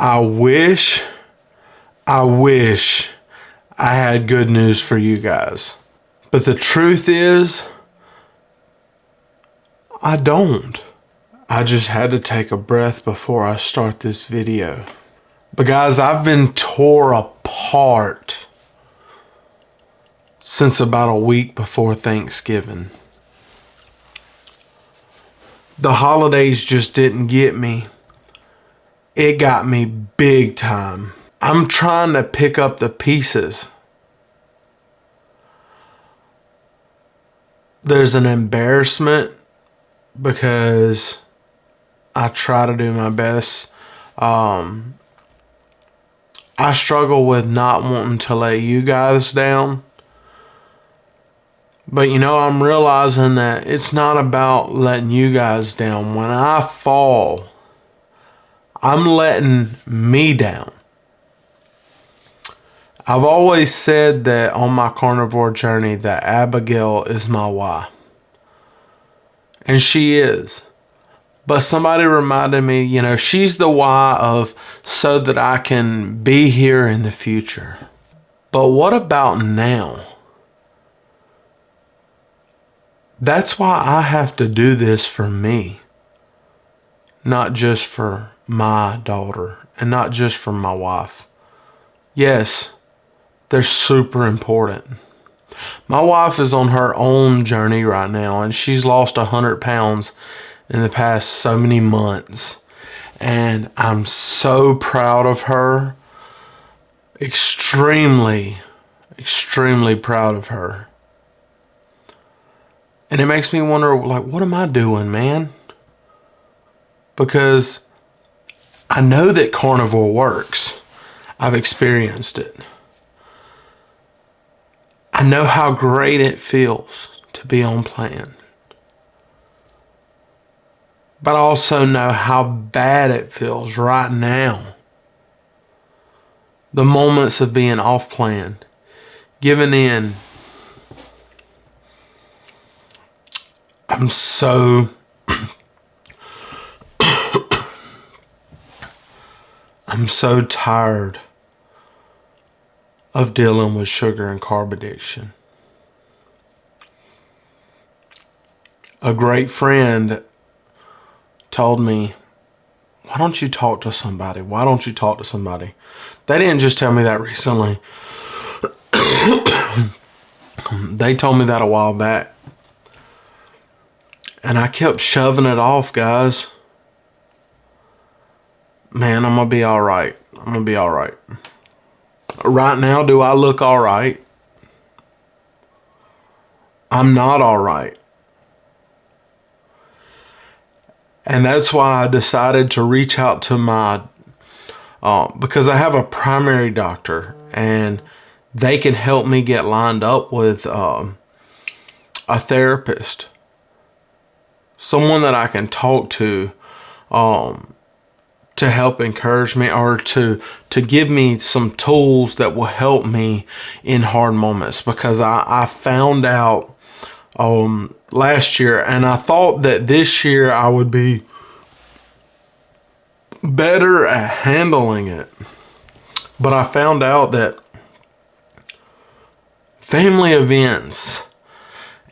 I wish I had good news for you guys. But the truth is, I don't. I just had to take a breath before I start this video. But guys, I've been tore apart since about a week before Thanksgiving. The holidays just didn't get me. It got me big time. I'm trying to pick up the pieces. There's an embarrassment because I try to do my best. I struggle with not wanting to let you guys down. But I'm realizing that it's not about letting you guys down. When I fall, I'm letting me down. I've always said that on my carnivore journey that Abigail is my why. And she is. But somebody reminded me, she's the why of so that I can be here in the future. But what about now? That's why I have to do this for me. Not just for my daughter and not just for my wife. Yes, they're super important. My wife is on her own journey right now, and she's lost 100 pounds in the past so many months. And I'm so proud of her. Extremely, extremely proud of her. And it makes me wonder, what am I doing, man? Because I know that carnivore works. I've experienced it. I know how great it feels to be on plan. But I also know how bad it feels right now. The moments of being off plan, giving in. I'm so tired of dealing with sugar and carb addiction. A great friend told me, why don't you talk to somebody? Why don't you talk to somebody? They didn't just tell me that recently. They told me that a while back. And I kept shoving it off, guys. Man, I'm going to be all right. I'm going to be all right. Right now, do I look all right? I'm not all right. And that's why I decided to reach out to my, because I have a primary doctor and they can help me get lined up with a therapist. Someone that I can talk to help encourage me or to give me some tools that will help me in hard moments. Because I found out last year, and I thought that this year I would be better at handling it. But I found out that family events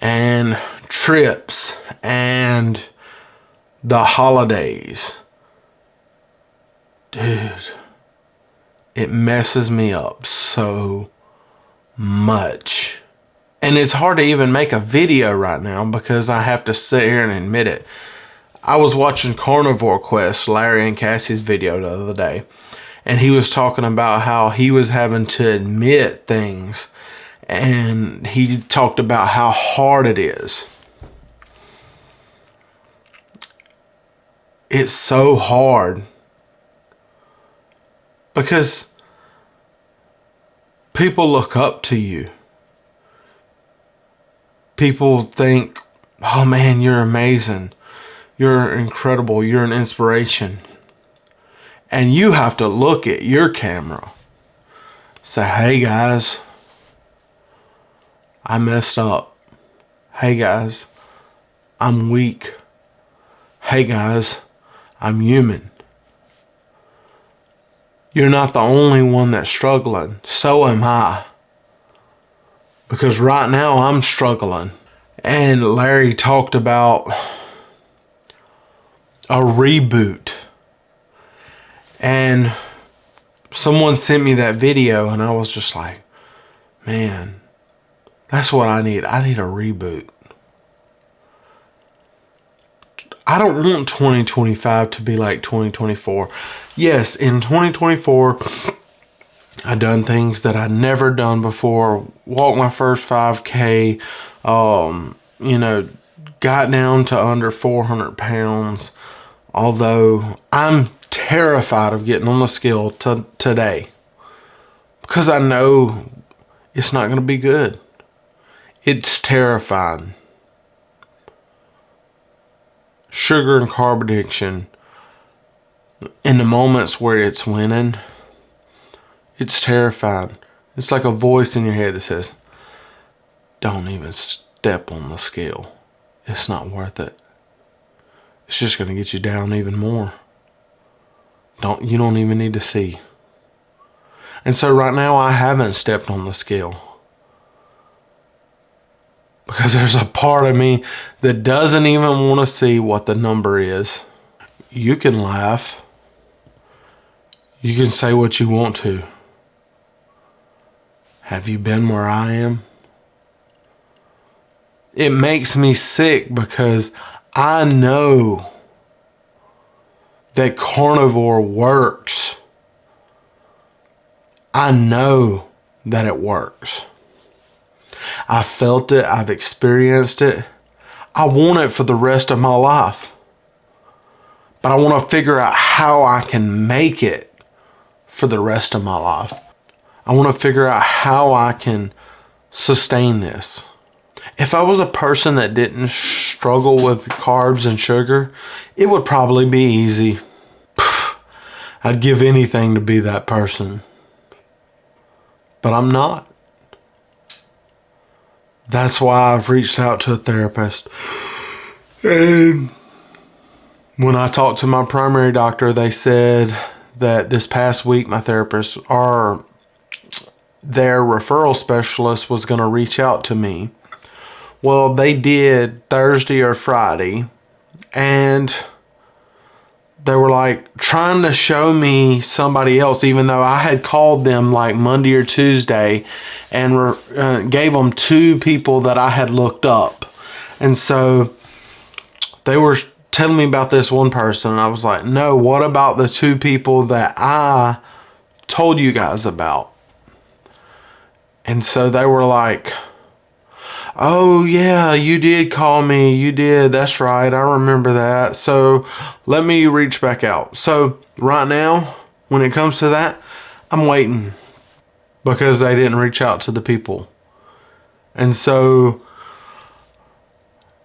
and trips and the holidays, dude, it messes me up so much. And it's hard to even make a video right now because I have to sit here and admit it. I was watching Carnivore Quest, Larry and Cassie's video the other day, and he was talking about how he was having to admit things, and he talked about how hard it is. It's so hard because people look up to you. People think, oh man, you're amazing. You're incredible. You're an inspiration. And you have to look at your camera. Say, hey guys, I messed up. Hey guys, I'm weak. Hey guys, I'm human. You're not the only one that's struggling. So am I. Because right now I'm struggling. And Larry talked about a reboot. And someone sent me that video and I was just like, man, that's what I need. I need a reboot. I don't want 2025 to be like 2024. Yes, in 2024, I done things that I'd never done before. Walked my first 5K. Got down to under 400 pounds. Although I'm terrified of getting on the scale today. Because I know it's not going to be good. It's terrifying. Sugar and carb addiction, in the moments where it's winning, it's terrifying. It's like a voice in your head that says, don't even step on the scale. It's not worth it. It's just going to get you down even more. You don't even need to see. And so right now I haven't stepped on the scale. Because there's a part of me that doesn't even want to see what the number is. You can laugh. You can say what you want to. Have you been where I am? It makes me sick because I know that carnivore works. I know that it works. I felt it. I've experienced it. I want it for the rest of my life. But I want to figure out how I can make it for the rest of my life. I want to figure out how I can sustain this. If I was a person that didn't struggle with carbs and sugar, it would probably be easy. I'd give anything to be that person. But I'm not. That's why I've reached out to a therapist. And when I talked to my primary doctor, they said that this past week my therapist or their referral specialist was going to reach out to me. Well, they did Thursday or Friday, and they were like trying to show me somebody else, even though I had called them like Monday or Tuesday and gave them two people that I had looked up. And so they were telling me about this one person. And I was like, no, what about the two people that I told you guys about? And so they were like, oh yeah, you did call me. You did. That's right. I remember that. So let me reach back out. So right now, when it comes to that, I'm waiting because they didn't reach out to the people. And so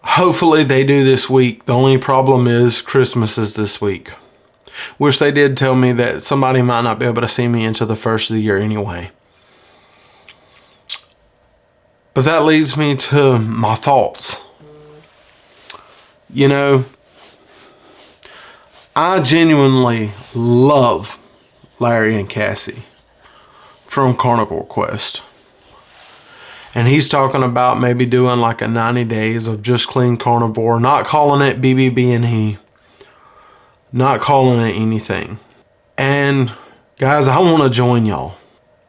hopefully they do this week. The only problem is Christmas is this week, which they did tell me that somebody might not be able to see me until the first of the year anyway. But that leads me to my thoughts. You know, I genuinely love Larry and Cassie from Carnivore Quest. And he's talking about maybe doing like a 90 days of just clean carnivore, not calling it bbbe and he, not calling it anything. And guys, I want to join y'all.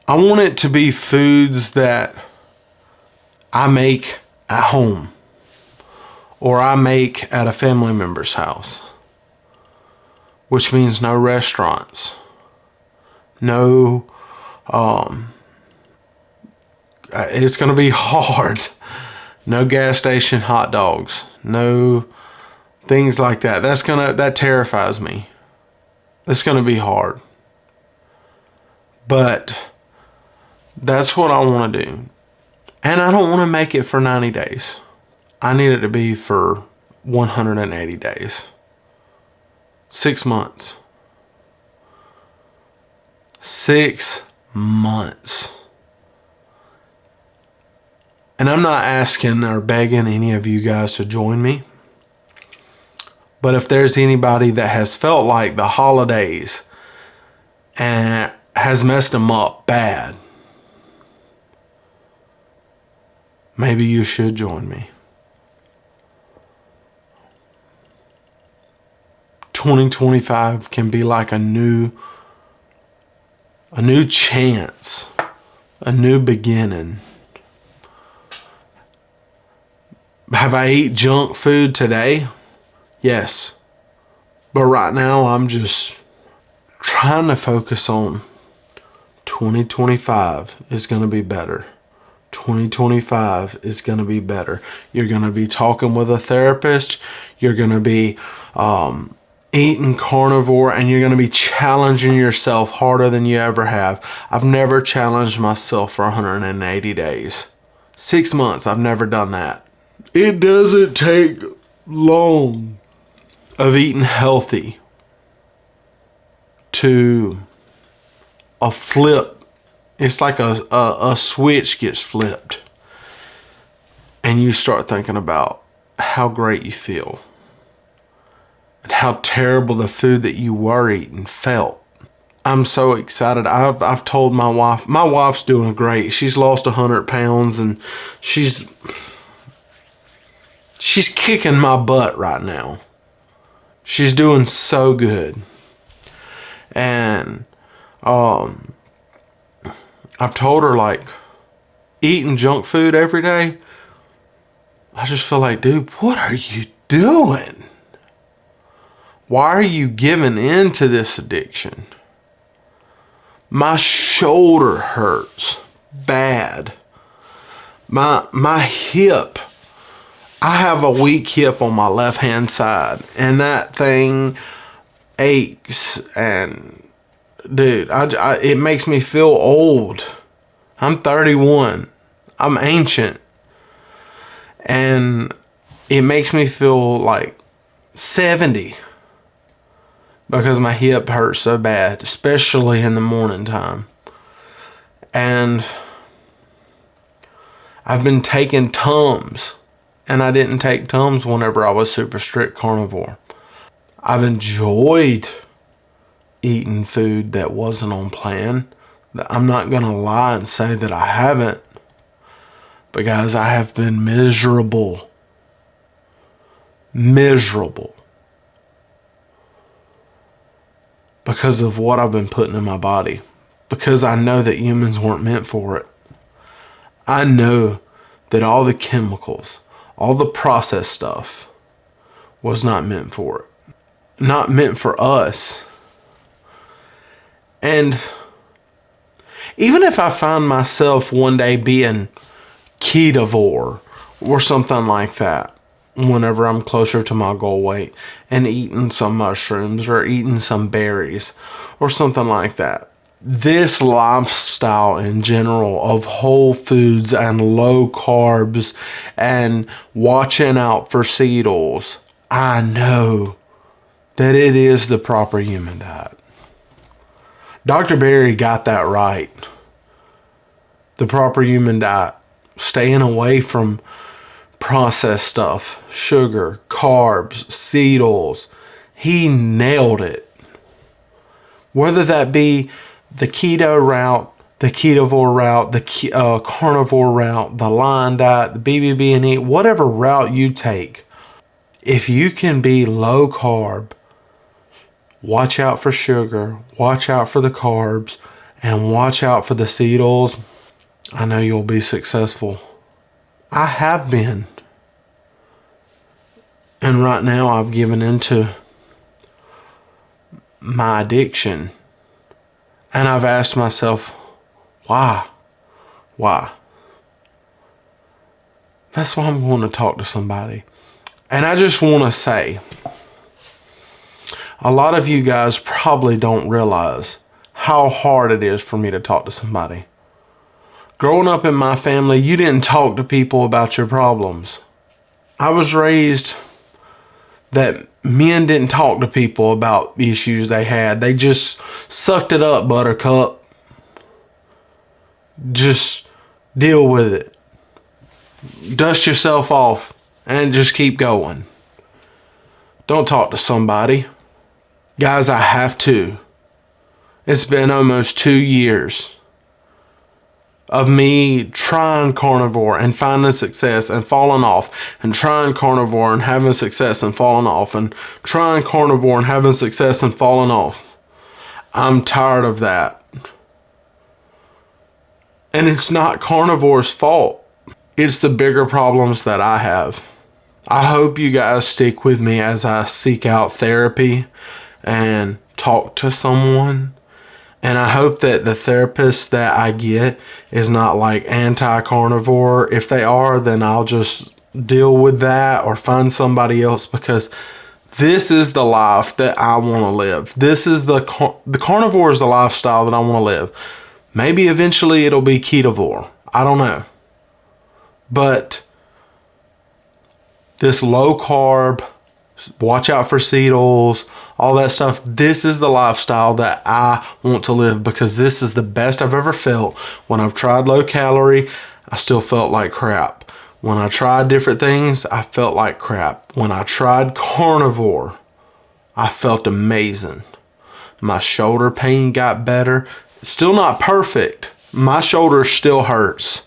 I want it to be foods that I make at home or I make at a family member's house, which means no restaurants, no, it's going to be hard. No gas station hot dogs, no things like that. That terrifies me. It's going to be hard. But that's what I want to do. And I don't want to make it for 90 days. I need it to be for 180 days. 6 months. 6 months. And I'm not asking or begging any of you guys to join me. But if there's anybody that has felt like the holidays and has messed him up bad. Maybe you should join me. 2025 can be like a new chance, a new beginning. Have I eaten junk food today? Yes. But right now I'm just trying to focus on 2025 is going to be better. 2025 is going to be better. You're going to be talking with a therapist. You're going to be eating carnivore, and you're going to be challenging yourself harder than you ever have. I've never challenged myself for 180 days. 6 months, I've never done that. It doesn't take long of eating healthy to a flip. It's like a switch gets flipped, and you start thinking about how great you feel and how terrible the food that you were eating felt. I'm so excited. I've told my wife's doing great. She's lost 100 pounds, and she's kicking my butt right now. She's doing so good. And I've told her, like, eating junk food every day, I just feel like, dude, what are you doing? Why are you giving in to this addiction? My shoulder hurts bad. My hip, I have a weak hip on my left-hand side, and that thing aches, and dude, it makes me feel old. I'm 31. I'm ancient. And it makes me feel like 70 because my hip hurts so bad, especially in the morning time. And I've been taking Tums, and I didn't take Tums whenever I was super strict carnivore. I've enjoyed eating food that wasn't on plan. I'm not going to lie and say that I haven't, because I have been miserable. Because of what I've been putting in my body. Because I know that humans weren't meant for it. I know that all the chemicals, all the processed stuff was not meant for it. Not meant for us. And even if I find myself one day being ketovore or something like that, whenever I'm closer to my goal weight, and eating some mushrooms or eating some berries or something like that, this lifestyle in general of whole foods and low carbs and watching out for seed oils, I know that it is the proper human diet. Dr. Berry got that right. The proper human diet. Staying away from processed stuff, sugar, carbs, seed oils. He nailed it. Whether that be the keto route, the ketovore route, the carnivore route, the line diet, the bbbe and eat, whatever route you take, if you can be low carb, watch out for sugar, watch out for the carbs, and watch out for the seed oils, I know you'll be successful. I have been. And right now I've given into my addiction. And I've asked myself, why? Why? That's why I'm going to talk to somebody. And I just want to say, a lot of you guys probably don't realize how hard it is for me to talk to somebody. Growing up in my family, you didn't talk to people about your problems. I was raised that men didn't talk to people about issues they had. They just sucked it up, buttercup. Just deal with it. Dust yourself off and just keep going. Don't talk to somebody. Guys, I have to. It's been almost 2 years of me trying carnivore and finding success and falling off, and trying carnivore and having success and falling off, and trying carnivore and having success and falling off. I'm tired of that. And it's not carnivore's fault. It's the bigger problems that I have. I hope you guys stick with me as I seek out therapy and talk to someone. And I hope that the therapist that I get is not like anti-carnivore. If they are, then I'll just deal with that or find somebody else, because this is the life that I want to live. This is the carnivore is the lifestyle that I want to live. Maybe eventually it'll be ketovore. I don't know. But this low carb, watch out for seed oils, all that stuff. This is the lifestyle that I want to live, because this is the best I've ever felt. When I've tried low calorie, I still felt like crap. When I tried different things, I felt like crap. When I tried carnivore, I felt amazing. My shoulder pain got better. Still not perfect. My shoulder still hurts.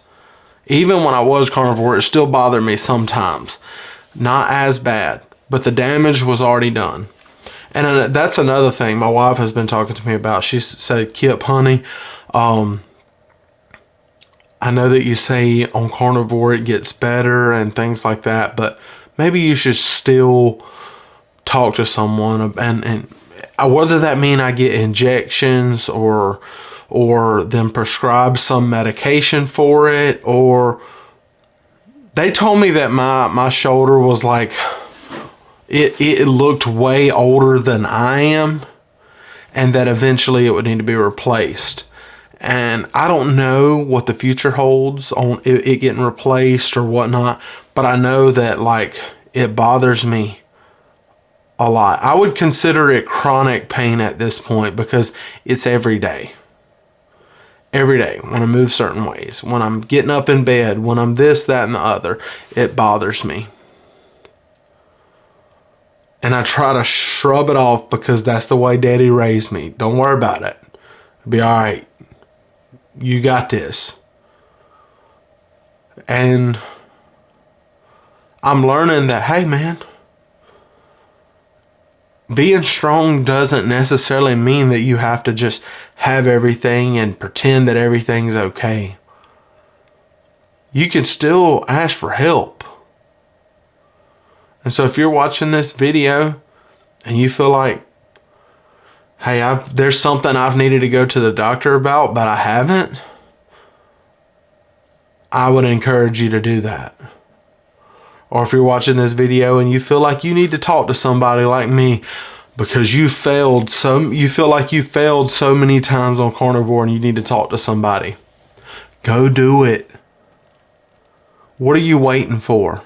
Even when I was carnivore, it still bothered me sometimes. Not as bad, but the damage was already done. And that's another thing my wife has been talking to me about. She said, Kip, honey, I know that you say on carnivore it gets better and things like that, but maybe you should still talk to someone. And whether that mean I get injections or them prescribe some medication for it, or they told me that my shoulder was like, it looked way older than I am, and that eventually it would need to be replaced. And I don't know what the future holds on it getting replaced or whatnot, but I know that like it bothers me a lot. I would consider it chronic pain at this point, because it's every day. Every day when I move certain ways, when I'm getting up in bed, when I'm this, that, and the other, it bothers me. And I try to shrub it off, because that's the way Daddy raised me. Don't worry about it. It'll be all right. You got this. And I'm learning that, hey man, being strong doesn't necessarily mean that you have to just have everything and pretend that everything's okay. You can still ask for help. And so if you're watching this video and you feel like, hey, there's something I've needed to go to the doctor about, but I haven't, I would encourage you to do that. Or if you're watching this video and you feel like you need to talk to somebody like me because you feel like you failed so many times on carnivore and you need to talk to somebody, go do it. What are you waiting for?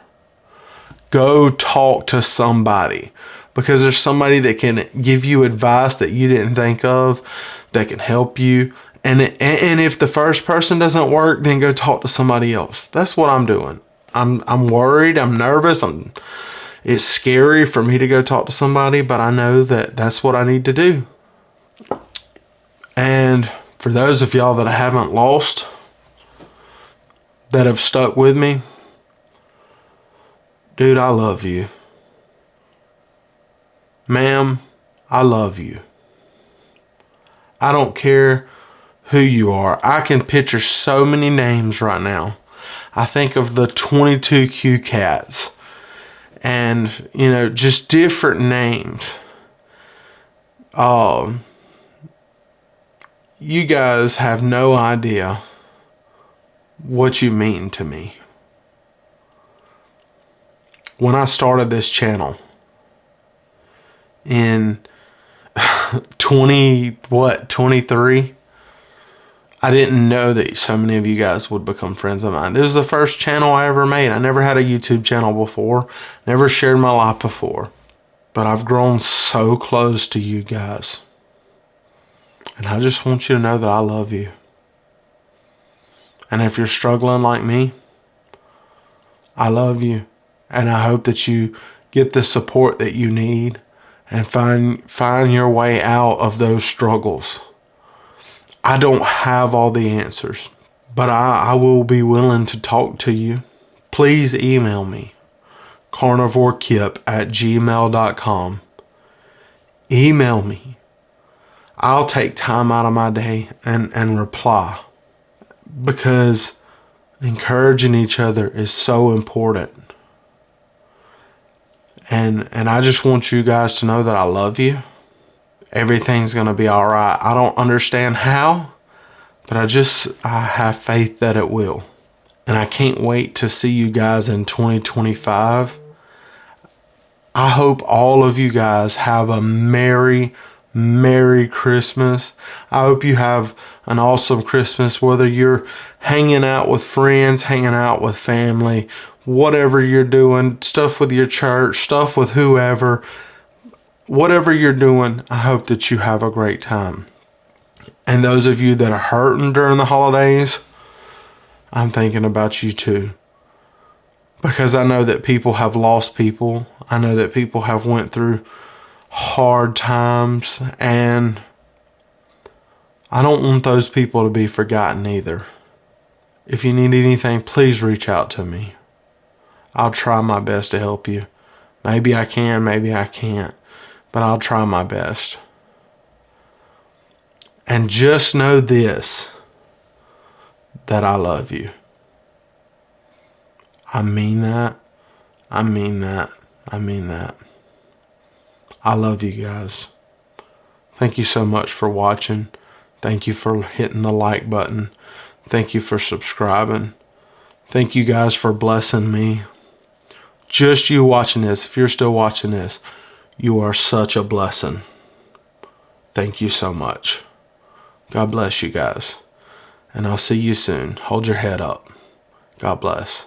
Go talk to somebody, because there's somebody that can give you advice that you didn't think of, that can help you. And if the first person doesn't work, then go talk to somebody else. That's what I'm doing. I'm worried. I'm nervous. It's scary for me to go talk to somebody, but I know that that's what I need to do. And for those of y'all that I haven't lost, that have stuck with me, dude, I love you. Ma'am, I love you. I don't care who you are. I can picture so many names right now. I think of the 22 Q cats and, just different names. You guys have no idea what you mean to me. When I started this channel in 23, I didn't know that so many of you guys would become friends of mine. This was the first channel I ever made. I never had a YouTube channel before. Never shared my life before. But I've grown so close to you guys. And I just want you to know that I love you. And if you're struggling like me, I love you. And I hope that you get the support that you need and find your way out of those struggles. I don't have all the answers, but I will be willing to talk to you. Please email me, carnivorekip@gmail.com. Email me. I'll take time out of my day and reply, because encouraging each other is so important. And I just want you guys to know that I love you. Everything's going to be all right. I don't understand how, but I have faith that it will. And I can't wait to see you guys in 2025. I hope all of you guys have a Merry Christmas. I hope you have an awesome Christmas, whether you're hanging out with friends, hanging out with family, whatever you're doing, stuff with your church, stuff with whoever, whatever you're doing, I hope that you have a great time. And those of you that are hurting during the holidays, I'm thinking about you too. Because I know that people have lost people. I know that people have went through hard times, and I don't want those people to be forgotten either. If you need anything, please reach out to me. I'll try my best to help you. Maybe I can, maybe I can't, but I'll try my best. And just know this, that I love you. I mean that. I mean that. I mean that. I love you guys. Thank you so much for watching. Thank you for hitting the like button. Thank you for subscribing. Thank you guys for blessing me. Just you watching this, if you're still watching this, you are such a blessing. Thank you so much. God bless you guys. And I'll see you soon. Hold your head up. God bless.